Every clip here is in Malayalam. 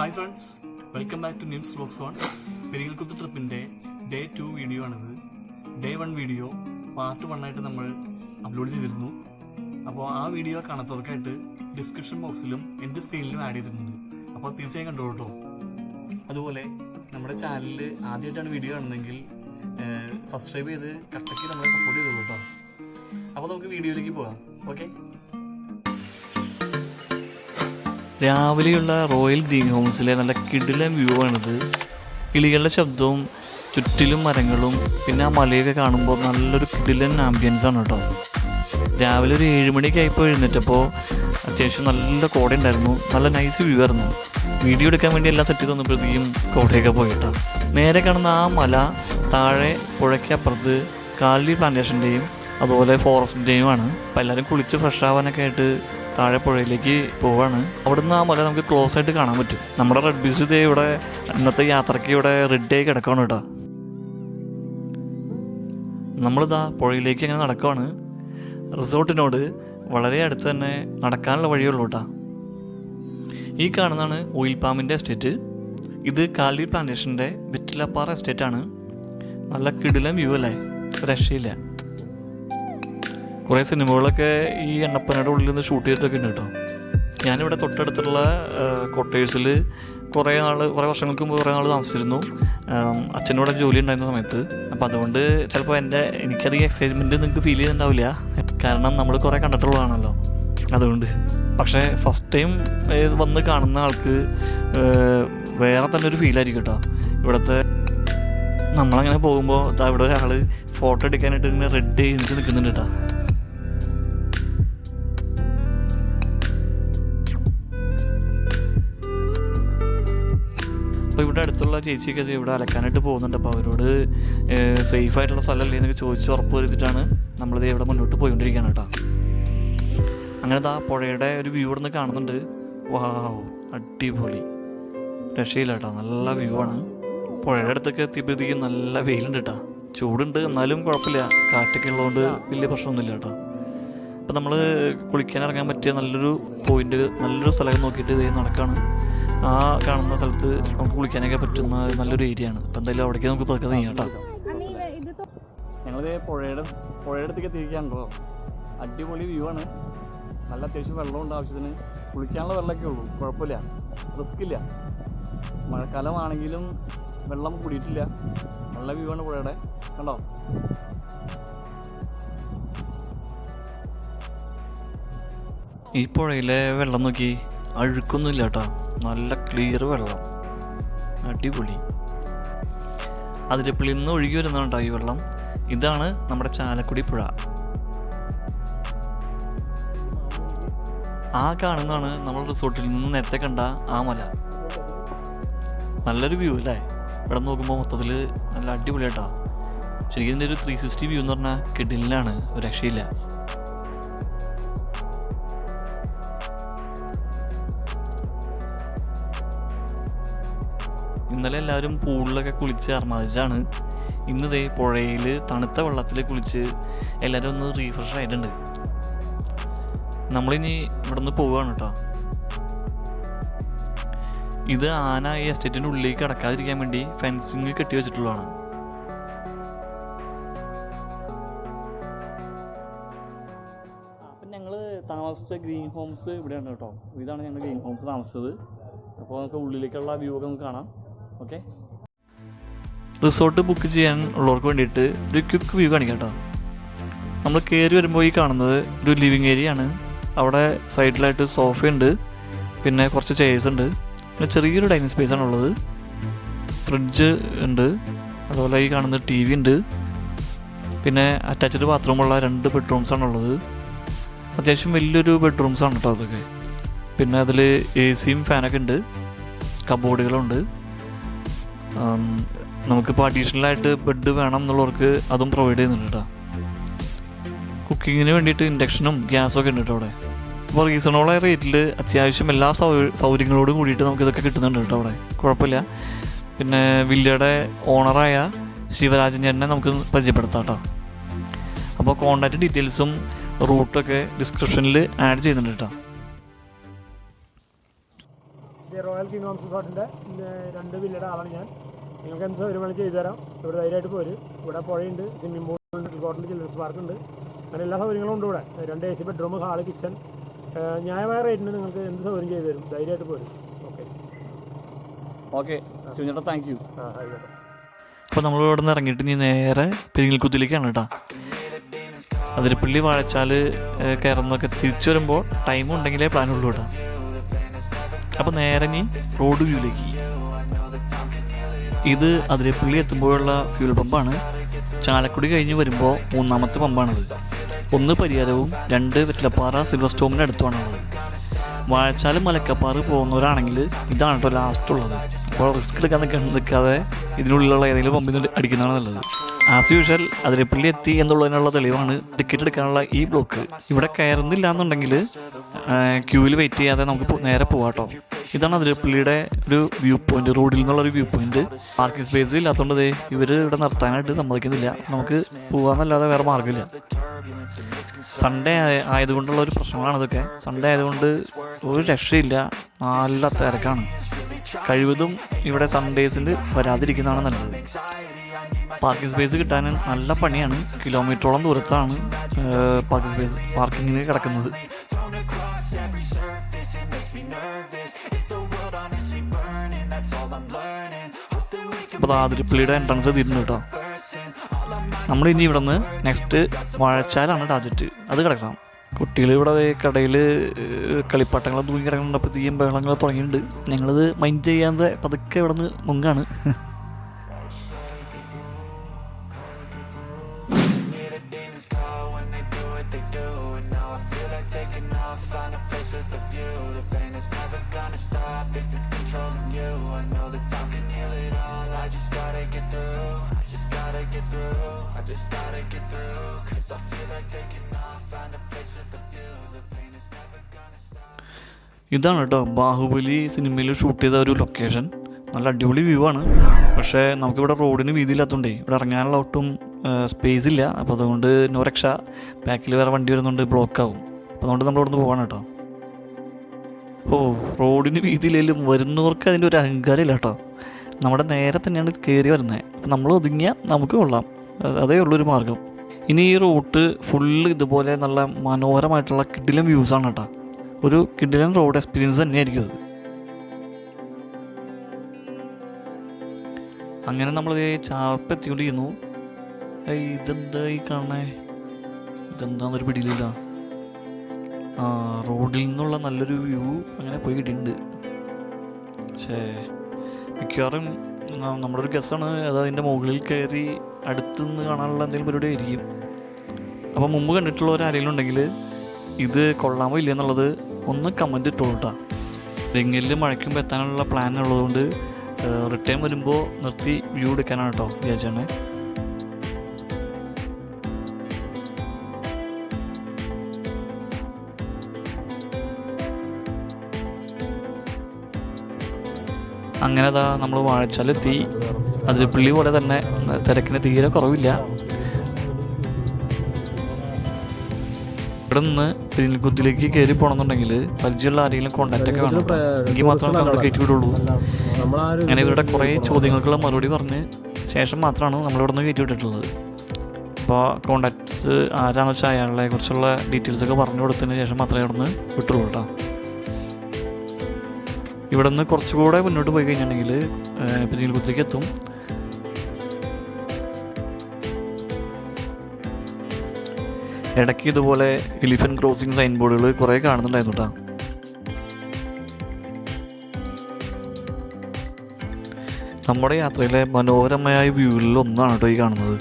Hi friends, welcome back to Nimsvlogzone. Peringalkuthu Tripinte Day 2 video ആണിത്. Day 1 വീഡിയോ പാർട്ട് 1 ആയിട്ട് നമ്മൾ അപ്ലോഡ് ചെയ്തിരുന്നു. അപ്പോൾ ആ വീഡിയോ കാണാത്തവർക്കായിട്ട് ഡിസ്ക്രിപ്ഷൻ ബോക്സിലും എൻ്റെ സ്ക്രീനിലും ആഡ് ചെയ്തിട്ടുണ്ട്. അപ്പോൾ തീർച്ചയായും കണ്ടോളൂ കേട്ടോ. അതുപോലെ നമ്മുടെ ചാനലിൽ ആദ്യമായിട്ടാണ് വീഡിയോ കാണുന്നതെങ്കിൽ സബ്സ്ക്രൈബ് ചെയ്ത് കട്ടയ്ക്ക് നമ്മളെ സപ്പോർട്ട് ചെയ്തോളൂ കേട്ടോ. അപ്പോൾ നമുക്ക് വീഡിയോയിലേക്ക് പോകാം. ഓക്കെ. രാവിലെയുള്ള റോയൽ ഗ്രീൻ ഹോംസിലെ നല്ല കിടിലൻ വ്യൂ ആണിത്. കിളികളുടെ ശബ്ദവും ചുറ്റിലും മരങ്ങളും പിന്നെ ആ മലയൊക്കെ കാണുമ്പോൾ നല്ലൊരു കിടിലൻ ആംബിയൻസ് ആണ് കേട്ടോ. രാവിലെ ഒരു 7 മണിയൊക്കെ ആയിപ്പോൾ എഴുന്നേറ്റപ്പോൾ അത്യാവശ്യം നല്ല കോട ഉണ്ടായിരുന്നു. നല്ല നൈസ് വ്യൂ ആയിരുന്നു. വീഡിയോ എടുക്കാൻ വേണ്ടി എല്ലാം സെറ്റ് തന്നപ്പോഴത്തേക്കും കോടയൊക്കെ പോയി കേട്ടോ. നേരെ കാണുന്ന ആ മല താഴെ പുഴയ്ക്കപ്പുറത്ത് കാലി പ്ലാന്റേഷൻ്റെയും അതുപോലെ ഫോറസ്റ്റിൻ്റെയും ആണ്. അപ്പോൾ എല്ലാവരും കുളിച്ച് ഫ്രഷ് ആവാനൊക്കെ ആയിട്ട് താഴെ പുഴയിലേക്ക് പോവാണ്. അവിടുന്ന് ആ മല നമുക്ക് ക്ലോസ് ആയിട്ട് കാണാൻ പറ്റും. നമ്മുടെ റെഡ് ബീച്ച് ഇതേ ഇവിടെ ഇന്നത്തെ യാത്രയ്ക്ക് ഇവിടെ റെഡി ആയി കിടക്കുകയാണ് കേട്ടോ. നമ്മളിതാ പുഴയിലേക്ക് അങ്ങനെ നടക്കുവാണ്. റിസോർട്ടിനോട് വളരെ അടുത്ത് തന്നെ നടക്കാനുള്ള വഴിയുള്ളൂ കേട്ടോ. ഈ കാണുന്നതാണ് ഓയിൽ പാമിൻ്റെ എസ്റ്റേറ്റ്. ഇത് കാലി പ്ലാന്റേഷൻ്റെ വെറ്റിലപ്പാറ എസ്റ്റേറ്റാണ്. നല്ല കിടിലൻ വ്യൂ അല്ലേ, രക്ഷയില്ല. കുറേ സിനിമകളൊക്കെ ഈ എണ്ണപ്പനയുടെ ഉള്ളിൽ നിന്ന് ഷൂട്ട് ചെയ്തിട്ടൊക്കെ ഉണ്ട് കേട്ടോ. ഞാനിവിടെ തൊട്ടടുത്തുള്ള കോട്ടേഴ്സിൽ കുറേ വർഷങ്ങൾക്ക് മുമ്പ് കുറേ നാൾ താമസിച്ചിരുന്നു. അച്ഛനോടെ ജോലി ഉണ്ടായിരുന്ന സമയത്ത്. അപ്പോൾ അതുകൊണ്ട് ചിലപ്പോൾ എനിക്കധികം എക്സൈറ്റ്മെൻറ്റ് നിങ്ങൾക്ക് ഫീൽ ചെയ്യുന്നുണ്ടാവില്ല, കാരണം നമ്മൾ കുറേ കണ്ടിട്ടുള്ളതാണല്ലോ. അതുകൊണ്ട് പക്ഷേ ഫസ്റ്റ് ടൈം വന്ന് കാണുന്ന ആൾക്ക് വേറെ തന്നെ ഒരു ഫീലായിരിക്കും കേട്ടോ. ഇവിടുത്തെ നമ്മളങ്ങനെ പോകുമ്പോൾ ഇവിടെ ഒരാൾ ഫോട്ടോ എടുക്കാനായിട്ട് ഇങ്ങനെ റെഡി ചെയ്തിട്ട് നിൽക്കുന്നുണ്ട് കേട്ടോ. അപ്പോൾ ഇവിടെ അടുത്തുള്ള ചേച്ചിയൊക്കെ ഇവിടെ അലക്കാനായിട്ട് പോകുന്നുണ്ട്. അപ്പോൾ അവരോട് സേഫായിട്ടുള്ള സ്ഥലമല്ലേ എന്നൊക്കെ ചോദിച്ച് ഉറപ്പ് വരുത്തിയിട്ടാണ് നമ്മളിത് ഇവിടെ മുന്നോട്ട് പോയിക്കൊണ്ടിരിക്കുകയാണ് കേട്ടോ. അങ്ങനെ ആ പുഴയുടെ ഒരു വ്യൂ ഇവിടെ നിന്ന് കാണുന്നുണ്ട്. വാവ്, അടിപൊളി, രക്ഷയില്ല കേട്ടോ. നല്ല വ്യൂ ആണ്. പുഴയുടെ അടുത്തൊക്കെ എത്തിയപ്പോഴത്തേക്കും നല്ല വെയിലുണ്ട് കേട്ടോ. ചൂടുണ്ട്, എന്നാലും കുഴപ്പമില്ല. കാറ്റൊക്കെ ഉള്ളതുകൊണ്ട് വലിയ പ്രശ്നമൊന്നുമില്ല കേട്ടോ. അപ്പോൾ നമ്മൾ കുളിക്കാൻ ഇറങ്ങാൻ പറ്റിയ നല്ലൊരു പോയിന്റ്, നല്ലൊരു സ്ഥലം നോക്കിയിട്ട് ഇതേ നടക്കുകയാണ്. ആ കാണുന്ന സ്ഥലത്ത് നമുക്ക് കുളിക്കാനൊക്കെ പറ്റുന്ന നല്ലൊരു ഏരിയ ആണ്. അപ്പോൾ എന്തായാലും അവിടേക്ക് നമുക്ക് പതുക്കെ നീങ്ങാം കേട്ടോ. ഞങ്ങളിത് പുഴയുടെ അടുത്തേക്ക് എത്തിയിരിക്കുകയാണല്ലോ. അടിപൊളി വ്യൂ ആണ്. നല്ല അത്യാവശ്യം വെള്ളമുണ്ട് ആവശ്യത്തിന്. കുളിക്കാനുള്ള വെള്ളമൊക്കെ ഉള്ളൂ, കുഴപ്പമില്ല, റിസ്ക് ഇല്ല. മഴക്കാലമാണെങ്കിലും വെള്ളം കൂടിയിട്ടില്ല. നല്ല വ്യൂ ആണ് പുഴയുടെ, കണ്ടോ. ഈ പുഴയിലെ വെള്ളം നോക്കി, അഴുക്കൊന്നുമില്ല കേട്ടോ. നല്ല ക്ലിയർ വെള്ളം, അടിപൊളി. അതിരപ്പള്ളിയിൽ നിന്ന് ഒഴുകി വരുന്നതുണ്ടോ ഈ വെള്ളം. ഇതാണ് നമ്മുടെ ചാലക്കുടി പുഴ. ആ കാണുന്നതാണ് നമ്മൾ റിസോർട്ടിൽ നിന്ന് നേരത്തെ കണ്ട ആ മല. നല്ലൊരു വ്യൂ അല്ലേ. ഇവിടെ നോക്കുമ്പോൾ മൊത്തത്തിൽ നല്ല അടിപൊളിയായിട്ടാ. ശരിക്കും ഇതിൻ്റെ ഒരു 360 വ്യൂ എന്ന് പറഞ്ഞാൽ കിടിലാണ്, ഒരു രക്ഷയില്ല. ഇന്നലെ എല്ലാവരും പൂളിലൊക്കെ കുളിച്ച് അർമാദിച്ചാണ്. ഇന്നതേ പുഴയിൽ തണുത്ത വെള്ളത്തിൽ കുളിച്ച് എല്ലാവരും ഒന്ന് റീഫ്രഷ് ആയിട്ടുണ്ട്. നമ്മളിനി ഇവിടെ നിന്ന് പോവുകയാണ് കേട്ടോ. ഇത് ആന ഈ എസ്റ്റേറ്റിൻ്റെ ഉള്ളിലേക്ക് കടക്കാതിരിക്കാൻ വേണ്ടി ഫെൻസിങ് കെട്ടി വെച്ചിട്ടുള്ളതാണ്. അപ്പം ഞങ്ങൾ താമസിച്ച ഗ്രീൻ ഹോംസ് ഇവിടെയാണ് കേട്ടോ. ഇതാണ് ഞങ്ങൾ ഗ്രീൻ ഹോംസ് താമസിച്ചത്. അപ്പോൾ നമുക്ക് ഉള്ളിലേക്കുള്ള വ്യൂ ഒക്കെ നമുക്ക് കാണാം. ഓക്കെ. റിസോർട്ട് ബുക്ക് ചെയ്യാൻ ഉള്ളവർക്ക് വേണ്ടിയിട്ട് ഒരു ക്വിക്ക് വ്യൂ കാണിക്കാം കേട്ടോ. നമ്മൾ കയറി വരുമ്പോൾ ഈ കാണുന്നത് ഒരു ലിവിങ് ഏരിയ ആണ്. അവിടെ സൈഡിലായിട്ട് സോഫയുണ്ട്, പിന്നെ കുറച്ച് ചെയർസ് ഉണ്ട്, പിന്നെ ചെറിയൊരു ഡൈനിങ് സ്പേസ് ആണുള്ളത്. ഫ്രിഡ്ജ് ഉണ്ട്, അതുപോലെ ഈ കാണുന്ന TV ഉണ്ട്. പിന്നെ അറ്റാച്ച്ഡ് ബാത്റൂമുള്ള 2 ബെഡ്റൂംസ് ആണുള്ളത്. അത്യാവശ്യം വലിയൊരു ബെഡ്റൂംസ് ആണ് കേട്ടോ അതൊക്കെ. പിന്നെ അതിൽ AC-യും ഫാനൊക്കെ ഉണ്ട്, കബോർഡുകളുണ്ട്. നമുക്കിപ്പോൾ അഡീഷണലായിട്ട് ബെഡ് വേണം എന്നുള്ളവർക്ക് അതും പ്രൊവൈഡ് ചെയ്യുന്നുണ്ട് കേട്ടോ. കുക്കിങ്ങിന് വേണ്ടിയിട്ട് ഇൻഡക്ഷനും ഗ്യാസും ഒക്കെ ഉണ്ട് കേട്ടോ അവിടെ. അപ്പോൾ റീസണബിളായ റേറ്റിൽ അത്യാവശ്യം എല്ലാ സൗകര്യങ്ങളോടും കൂടിയിട്ട് നമുക്കിതൊക്കെ കിട്ടുന്നുണ്ട് കേട്ടോ അവിടെ, കുഴപ്പമില്ല. പിന്നെ വില്ലയുടെ ഓണറായ ശിവരാജൻ ചേട്ടനെ നമുക്ക് പരിചയപ്പെടുത്താം കേട്ടോ. അപ്പോൾ കോൺടാക്റ്റ് ഡീറ്റെയിൽസും റൂട്ടൊക്കെ ഡിസ്ക്രിപ്ഷനിൽ ആഡ് ചെയ്യുന്നുണ്ട് കേട്ടോ. ഓക്കെ, റോയൽ കിങ് ഹോംസ് റിസോർട്ടിൻ്റെ 2 വില്ലയുടെ ആളാണ് ഞാൻ. നിങ്ങൾക്ക് എന്ത് സൗകര്യം വേണമെങ്കിൽ ചെയ്തു തരാം. ഇവിടെ ധൈര്യമായിട്ട് പോരും. ഇവിടെ പുഴയുണ്ട്, സ്വിമ്മിംഗ് പൂളുണ്ട്, റിസോർട്ടിൽ ചിൽഡ്രൻസ് പാർക്കുണ്ട്, അങ്ങനെ എല്ലാ സൗകര്യങ്ങളും ഉണ്ട് ഇവിടെ. 2 AC ബെഡ്റൂം, ഹാള്, കിച്ചൺ, ന്യായമായ റേറ്റിന് നിങ്ങൾക്ക് എന്ത് സൗകര്യം ചെയ്തു തരും. ധൈര്യമായിട്ട് പോരും. ഓക്കെ ശിവചേട്ടാ, താങ്ക് യു. ആയിക്കോട്ടെ. അപ്പോൾ നമ്മൾ ഇവിടെ നിന്ന് ഇറങ്ങിയിട്ട് ഇനി നേരെ പെരിങ്ങൽകുത്തിലേക്കാണ് കേട്ടോ. അതിരപ്പള്ളി വാഴച്ചാൽ കയറുന്നതൊക്കെ തിരിച്ചു വരുമ്പോൾ ടൈം ഉണ്ടെങ്കിലേ പ്ലാനുള്ളൂ കേട്ടോ. അപ്പോൾ നേരെ ഇനി റോഡ് വ്യൂയിലേക്ക്. ഇത് അതിരപ്പള്ളി എത്തുമ്പോഴുള്ള ഫ്യൂൽ പമ്പാണ്. ചാലക്കുടി കഴിഞ്ഞ് വരുമ്പോൾ 3ാമത്തെ പമ്പാണിത്. 1 പരിയാരവും 2 വെറ്റിലപ്പാറ സിൽവർസ്റ്റോമിന് അടുത്തുമാണുള്ളത്. വാഴച്ചാൽ മലക്കപ്പാറ് പോകുന്നവരാണെങ്കിൽ ഇതാണ് കേട്ടോ ലാസ്റ്റുള്ളത്. അപ്പോൾ റിസ്ക് എടുക്കാൻ നിൽക്കാതെ ഇതിനുള്ളിലുള്ള ഏതെങ്കിലും പമ്പിൽ നിന്ന് അടിക്കുന്നതാണ് നല്ലത്. ആസ് യൂഷ്വൽ അതിരപ്പള്ളി എത്തി എന്നുള്ളതിനുള്ള തെളിവാണ് ടിക്കറ്റ് എടുക്കാനുള്ള ഈ ബ്ലോക്ക്. ഇവിടെ കയറുന്നില്ല എന്നുണ്ടെങ്കിൽ ക്യൂവിൽ വെയിറ്റ് ചെയ്യാതെ നമുക്ക് നേരെ പോകാം കേട്ടോ. ഇതാണ് അതിരപ്പള്ളിയുടെ ഒരു വ്യൂ പോയിന്റ്, റോഡിൽ നിന്നുള്ളൊരു വ്യൂ പോയിന്റ്. പാർക്കിംഗ് സ്പേസ് ഇല്ലാത്തതുകൊണ്ട് ഇവർ ഇവിടെ നിർത്താനായിട്ട് സമ്മതിക്കുന്നില്ല. നമുക്ക് പോകാമെന്നല്ലാതെ വേറെ മാർഗ്ഗമില്ല. സൺഡേ ആയതുകൊണ്ടുള്ള ഒരു പ്രശ്നങ്ങളാണ് ഇതൊക്കെ. സൺഡേ ആയതുകൊണ്ട് ഒരു രക്ഷയില്ല, നല്ല തിരക്കാണ്. കഴിവതും ഇവിടെ സൺഡേസിൽ വരാതിരിക്കുന്നതാണ് നല്ലത്. പാർക്കിംഗ് സ്പേസ് കിട്ടാൻ നല്ല പണിയാണ്. കിലോമീറ്ററോളം ദൂരത്താണ് പാർക്കിങ്ങിന് കിടക്കുന്നത്. അപ്പോൾ അതിരപ്പള്ളിയുടെ എൻട്രൻസ് എത്തിയിട്ടുണ്ട് കേട്ടോ. നമ്മളിനി ഇവിടെ നിന്ന് നെക്സ്റ്റ് വാഴച്ചാലാണ് ടാർജറ്റ്. അത് കിടക്കണം. കുട്ടികൾ ഇവിടെ കടയിൽ കളിപ്പാട്ടങ്ങൾ തൂങ്ങി കിടക്കുന്നുണ്ട്. തീയും ബഹളങ്ങൾ തുടങ്ങിയിട്ടുണ്ട്. ഞങ്ങളിത് മൈൻഡ് ചെയ്യാതെ പതുക്കെ ഇവിടെ നിന്ന് മുങ്ങാണ്. ഇതാണ് കേട്ടോ ബാഹുബലി സിനിമയിൽ ഷൂട്ട് ചെയ്ത ഒരു ലൊക്കേഷൻ. നല്ല അടിപൊളി വ്യൂ ആണ്. പക്ഷേ നമുക്കിവിടെ റോഡിന് വീതിയില്ലാത്തതുകൊണ്ടേ ഇവിടെ ഇറങ്ങാനുള്ള ഒട്ടും സ്പേസ് ഇല്ല. അപ്പോൾ അതുകൊണ്ട് നോ രക്ഷ. ബാക്കിൽ വേറെ വണ്ടി വരുന്നുണ്ട്, ബ്ലോക്ക് ആവും. അപ്പോൾ അതുകൊണ്ട് നമ്മൾ ഇവിടെ നിന്ന് പോവാണ് കേട്ടോ. റോഡിന് വീതിയില്ലെങ്കിലും വരുന്നവർക്ക് അതിൻ്റെ ഒരു അഹങ്കാരം ഇല്ല കേട്ടോ. നമ്മുടെ നേരെ തന്നെയാണ് കയറി വരുന്നത്. അപ്പം നമ്മൾ ഒതുങ്ങിയാൽ നമുക്ക് കൊള്ളാം. അതേ ഉള്ളൊരു മാർഗം. ഇനി ഈ റൂട്ട് ഫുള്ള് ഇതുപോലെ നല്ല മനോഹരമായിട്ടുള്ള കിടിലൻ വ്യൂസാണ് കേട്ടോ. ഒരു കിടിലൻ റോഡ് എക്സ്പീരിയൻസ് തന്നെയായിരിക്കും അത്. അങ്ങനെ നമ്മൾ ചാർപ്പ എത്തിക്കൊണ്ടിരിക്കുന്നു. ഇതെന്താ ഈ കാണണേ? ഇതെന്താന്നൊരു പിടിയിലില്ല. റോഡിൽ നിന്നുള്ള നല്ലൊരു വ്യൂ അങ്ങനെ പോയി കിട്ടിയിട്ടുണ്ട്. പക്ഷേ മിക്കവാറും നമ്മുടെ ഒരു ഗസ്സാണ് അത് അതിൻ്റെ മുകളിൽ കയറി അടുത്ത് നിന്ന് കാണാനുള്ള എന്തെങ്കിലും പരിപാടി ആയിരിക്കും. അപ്പോൾ മുമ്പ് കണ്ടിട്ടുള്ള ആരെങ്കിലും ഉണ്ടെങ്കിൽ ഇത് കൊള്ളാമോ ഇല്ല എന്നുള്ളത് ഒന്ന് കമൻറ്റ് ഇട്ടോളൂ കേട്ടോ. വെങ്ങലിൽ മഴയ്ക്കുമ്പോൾ എത്താനുള്ള പ്ലാൻ ഉള്ളതുകൊണ്ട് റിട്ടേൺ വരുമ്പോൾ നിർത്തി വ്യൂ എടുക്കാനാണ് കേട്ടോ വിചാരിച്ചാണ്. അങ്ങനെ നമ്മൾ വാഴച്ചാലെത്തി. അതിരപ്പള്ളി പോലെ തന്നെ തിരക്കിന് തീരെ കുറവില്ല. ഇവിടെ നിന്ന് പെരിങ്ങൽകുത്തിലേക്ക് കയറി പോകണമെന്നുണ്ടെങ്കിൽ പരിചയമുള്ള ആരെങ്കിലും കോൺടാക്റ്റൊക്കെ വേണം. എങ്കിൽ മാത്രമേ നമ്മൾ കയറ്റി വിടുള്ളൂ. അങ്ങനെ ഇവരുടെ കുറേ ചോദ്യങ്ങൾക്കുള്ള മറുപടി പറഞ്ഞ് ശേഷം മാത്രമാണ് നമ്മളിവിടെ നിന്ന് കയറ്റി വിട്ടിട്ടുള്ളത്. അപ്പോൾ കോൺടാക്ട്സ് ആരാണെന്ന് വെച്ചാൽ അയാളെ കുറിച്ചുള്ള ഡീറ്റെയിൽസൊക്കെ പറഞ്ഞു കൊടുത്തതിന് ശേഷം മാത്രമേ ഇവിടെ നിന്ന് വിട്ടുള്ളൂ കേട്ടോ. ഇവിടെ നിന്ന് കുറച്ചുകൂടെ മുന്നോട്ട് പോയി കഴിഞ്ഞിട്ടുണ്ടെങ്കിൽ പെരിങ്ങൽകുത്തിലേക്ക് എത്തും. ഇടയ്ക്ക് ഇതുപോലെ എലിഫൻറ്റ് ക്രോസിംഗ് സൈൻ ബോർഡുകൾ കുറേ കാണുന്നുണ്ടായിരുന്നു കേട്ടോ. നമ്മുടെ യാത്രയിലെ മനോഹരമായ വ്യൂവിൽ ഒന്നാണ് കേട്ടോ ഈ കാണുന്നത്.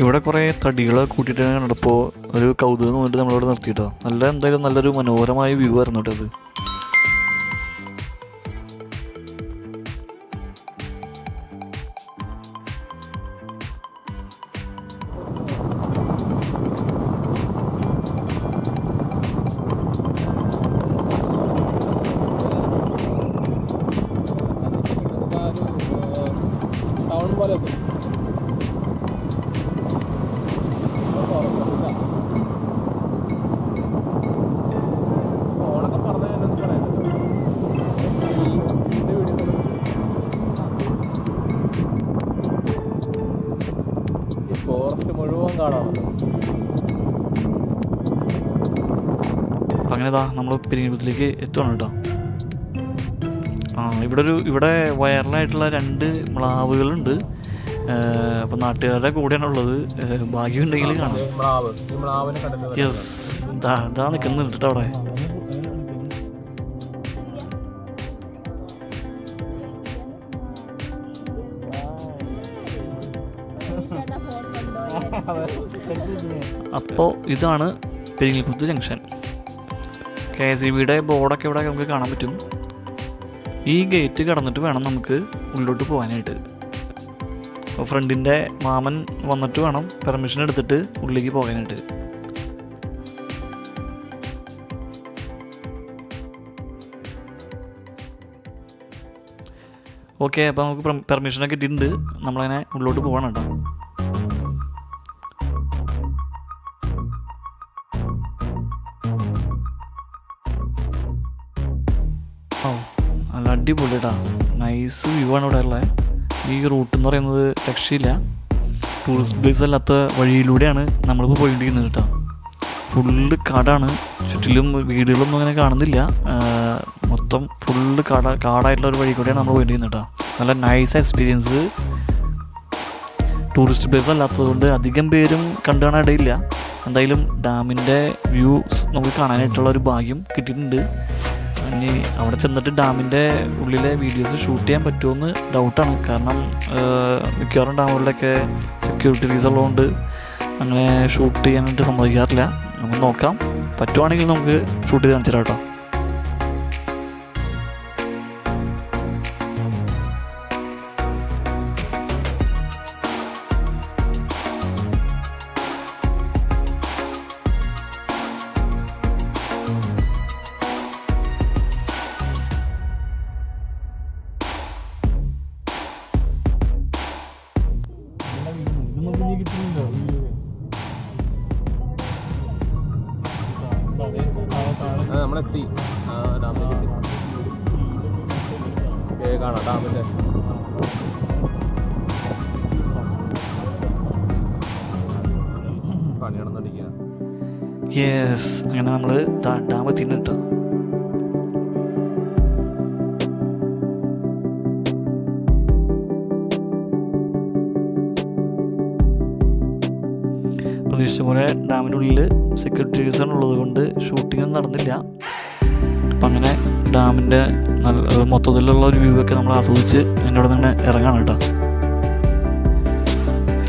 ഇവിടെ കുറേ തടികൾ കൂട്ടിയിട്ട് കണ്ടപ്പോൾ ഒരു കൗതുകം തോന്നിട്ട് നമ്മളിവിടെ നിർത്തിയിട്ടോ. എന്തായാലും നല്ലൊരു മനോഹരമായ വ്യൂ ആയിരുന്നു കേട്ടോ അത്. അങ്ങനെ ഇതാ നമ്മൾ പെരിങ്ങൽകുത്തിലേക്ക് എത്തുകയാണ് കേട്ടോ. ഇവിടെ വൈറലായിട്ടുള്ള 2 മ്ലാവുകളുണ്ട്. അപ്പം നാട്ടുകാരുടെ കൂടെയാണുള്ളത്. ഭാഗ്യമുണ്ടെങ്കിൽ കാണാം. യെസ്, ഇതാ നിൽക്കുന്നുണ്ട് കേട്ടോ അവിടെ. അപ്പോൾ ഇതാണ് പെരിങ്ങൽകുത്ത് ജംഗ്ഷൻ. KSEBയുടെ ബോർഡൊക്കെ ഇവിടെ നമുക്ക് കാണാൻ പറ്റും. ഈ ഗേറ്റ് കടന്നിട്ട് വേണം നമുക്ക് ഉള്ളിലോട്ട് പോകാനായിട്ട്. അപ്പോൾ ഫ്രണ്ടിൻ്റെ മാമൻ വന്നിട്ട് വേണം പെർമിഷൻ എടുത്തിട്ട് ഉള്ളിലേക്ക് പോകാനായിട്ട്. ഓക്കെ, അപ്പോൾ നമുക്ക് പെർമിഷനൊക്കെ ഇട്ടിട്ടുണ്ട്. നമ്മളങ്ങനെ ഉള്ളിലോട്ട് പോകണം കേട്ടോ. നല്ല അടിപൊളി കേട്ടോ, നൈസ് വ്യൂ ആണ് ഇവിടെ ഉള്ളത്. ഈ റൂട്ട് എന്ന് പറയുന്നത് രക്ഷയില്ല. ടൂറിസ്റ്റ് പ്ലേസ് അല്ലാത്ത വഴിയിലൂടെയാണ് നമ്മളിപ്പോൾ പോയിക്കൊണ്ടിരിക്കുന്നത് കേട്ടോ. ഫുള്ള് കാടാണ്, ചുറ്റിലും വീടുകളൊന്നും അങ്ങനെ കാണുന്നില്ല. മൊത്തം ഫുള്ള് കാടായിട്ടുള്ള ഒരു വഴി കൂടെയാണ് നമ്മൾ പോയിക്കൊണ്ടിരിക്കുന്നത് കേട്ടോ. നല്ല നൈസ് എക്സ്പീരിയൻസ്. ടൂറിസ്റ്റ് പ്ലേസ് അല്ലാത്തതുകൊണ്ട് അധികം പേരും കണ്ടു കാണാൻ ഇടയില്ല. എന്തായാലും ഡാമിൻ്റെ വ്യൂസ് നമുക്ക് കാണാനായിട്ടുള്ള ഒരു ഭാഗ്യം കിട്ടിയിട്ടുണ്ട്. ഇനി അവിടെ ചെന്നിട്ട് ഡാമിൻ്റെ ഉള്ളിലെ വീഡിയോസ് ഷൂട്ട് ചെയ്യാൻ പറ്റുമെന്ന് ഡൗട്ടാണ്. കാരണം മിക്കവാറും ഡാമുകളിലൊക്കെ സെക്യൂരിറ്റി റീസൺ ഉള്ളതുകൊണ്ട് അങ്ങനെ ഷൂട്ട് ചെയ്യാനായിട്ട് സമ്മതിക്കാറില്ല. നമുക്ക് നോക്കാം, പറ്റുവാണെങ്കിൽ നമുക്ക് ഷൂട്ട് ചെയ്ത് കാണിച്ചു തരാം കേട്ടോ. നമ്മളെത്തി ഡാമിലേക്ക് കാണാം. ഡാമിൻ്റെ പണി നടന്നിരിക്കുക. യെസ്, അങ്ങനെ നമ്മൾ ഡാം എത്തിയിട്ടുണ്ട് കേട്ടോ. പ്രതീക്ഷിച്ച പോലെ ഡാമിൻ്റെ ഉള്ളിൽ സെക്യൂരിറ്റി റീസൺ ഉള്ളത് കൊണ്ട് ഷൂട്ടിങ്ങൊന്നും നടന്നില്ല. അപ്പം അങ്ങനെ ഡാമിൻ്റെ മൊത്തത്തിലുള്ള ഒരു വ്യൂ ഒക്കെ നമ്മൾ ആസ്വദിച്ച് അതിൻ്റെ അവിടെ തന്നെ ഇറങ്ങാണ് കേട്ടോ.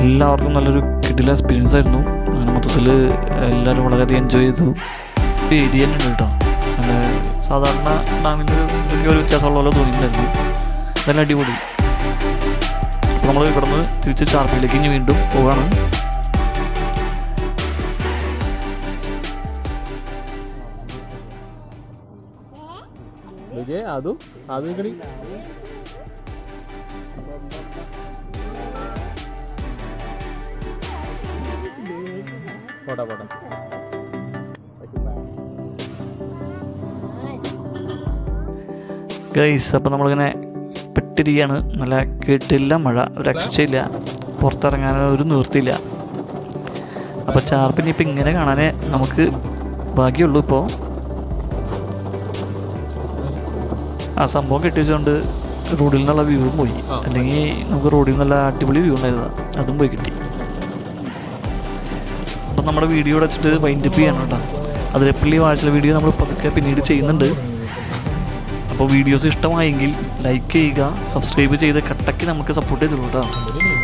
എല്ലാവർക്കും നല്ലൊരു കിടിലൻ എക്സ്പീരിയൻസ് ആയിരുന്നു. അങ്ങനെ മൊത്തത്തിൽ എല്ലാവരും വളരെയധികം എൻജോയ് ചെയ്തു. ഏരിയ തന്നെ ഉണ്ട് കേട്ടോ. നല്ല സാധാരണ ഡാമിൻ്റെ ഒരു വ്യത്യാസമുള്ള പോലെ തോന്നിയിട്ടുണ്ടായിരുന്നു. നല്ല അടിപൊളി. അപ്പോൾ നമ്മൾ ഇവിടെ നിന്ന് തിരിച്ച് ചാർപ്പയിലേക്ക് ഇനി വീണ്ടും പോവുകയാണ്. അത് ഇങ്ങടി പോട്ടെ. ഗൈസ്, അപ്പോൾ നമ്മളിങ്ങനെ പെട്ടിരിക്കുകയാണ്. നല്ല കേട്ടില്ല, മഴ രക്ഷയില്ല, പുറത്തിറങ്ങാൻ ഒരു നിവൃത്തിയില്ല. അപ്പോൾ ചാർപ്പിനെ ഇപ്പം ഇങ്ങനെ കാണാനേ നമുക്ക് ഭാഗ്യമുള്ളൂ. ഇപ്പോൾ ആ സംഭവം കെട്ടിവെച്ചുകൊണ്ട് റോഡിൽ നിന്നുള്ള വ്യൂവും പോയി. അല്ലെങ്കിൽ നമുക്ക് റോഡിൽ നിന്നുള്ള അടിപൊളി വ്യൂ ഉണ്ടായിരുന്നു, അതും പോയി കിട്ടി. അപ്പം നമ്മുടെ വീഡിയോ വെച്ചിട്ട് വൈൻഡപ്പ് ചെയ്യണം കേട്ടോ. അതിരപ്പള്ളി വാഴച്ചാൽ വീഡിയോ നമ്മൾ പതുക്കെ പിന്നീട് ചെയ്യുന്നുണ്ട്. അപ്പോൾ വീഡിയോസ് ഇഷ്ടമായെങ്കിൽ ലൈക്ക് ചെയ്യുക, സബ്സ്ക്രൈബ് ചെയ്ത് കട്ടയ്ക്ക് നമുക്ക് സപ്പോർട്ട് ചെയ്തോളൂ കേട്ടോ.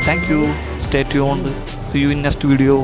Thank you. Stay tuned. See you in next video.